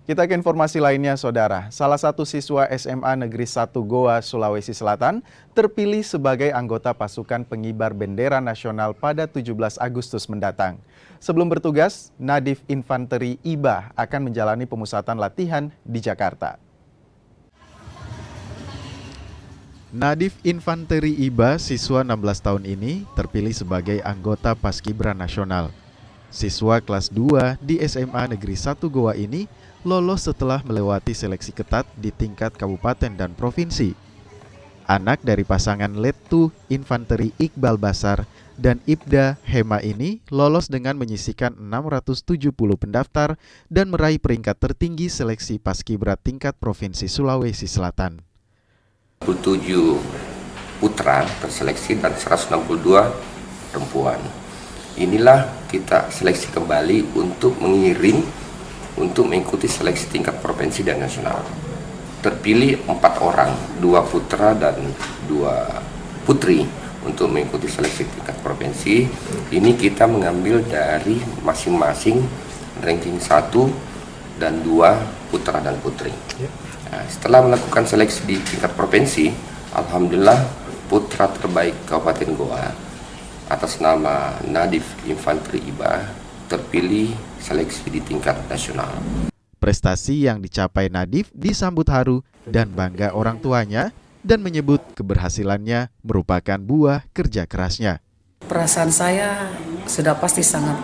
Kita ke informasi lainnya, Saudara. Salah satu siswa SMA Negeri 1 Goa, Sulawesi Selatan terpilih sebagai anggota pasukan pengibar bendera nasional pada 17 Agustus mendatang. Sebelum bertugas, Nadif Infanteri IBA akan menjalani pemusatan latihan di Jakarta. Nadif Infanteri IBA, siswa 16 tahun ini, terpilih sebagai anggota Paskibra Nasional. Siswa kelas 2 di SMA Negeri 1 Goa ini lolos setelah melewati seleksi ketat di tingkat kabupaten dan provinsi. Anak dari pasangan Letu Infanteri Iqbal Basar dan Ibda Hema ini lolos dengan menyisihkan 670 pendaftar dan meraih peringkat tertinggi seleksi Paskibra tingkat Provinsi Sulawesi Selatan. 27 putra terseleksi dan 162 perempuan. Inilah kita seleksi kembali untuk mengirim untuk mengikuti seleksi tingkat provinsi dan nasional. Terpilih 4 orang, 2 putra dan 2 putri untuk mengikuti seleksi tingkat provinsi. Ini kita mengambil dari masing-masing ranking 1 dan 2 putra dan putri. Nah, setelah melakukan seleksi di tingkat provinsi, alhamdulillah putra terbaik Kabupaten Goa atas nama Nadif Infanteri IBA terpilih seleksi di tingkat nasional. Prestasi yang dicapai Nadif disambut haru dan bangga orang tuanya dan menyebut keberhasilannya merupakan buah kerja kerasnya. Perasaan saya sudah pasti sangat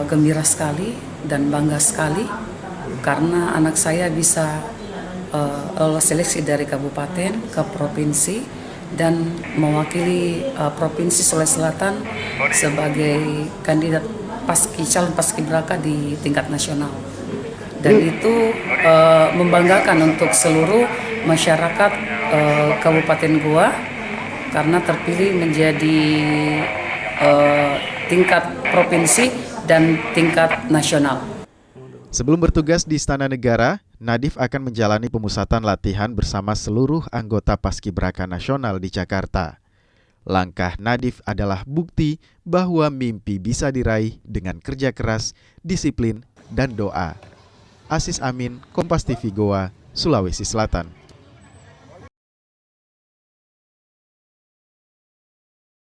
gembira sekali dan bangga sekali karena anak saya bisa lolos seleksi dari kabupaten ke provinsi dan mewakili Provinsi Sulawesi Selatan sebagai kandidat calon paskibraka di tingkat nasional. Dan itu membanggakan untuk seluruh masyarakat Kabupaten Goa karena terpilih menjadi tingkat provinsi dan tingkat nasional. Sebelum bertugas di Istana Negara, Nadif akan menjalani pemusatan latihan bersama seluruh anggota Paskibraka Nasional di Jakarta. Langkah Nadif adalah bukti bahwa mimpi bisa diraih dengan kerja keras, disiplin, dan doa. Asis Amin, Kompas TV Goa, Sulawesi Selatan.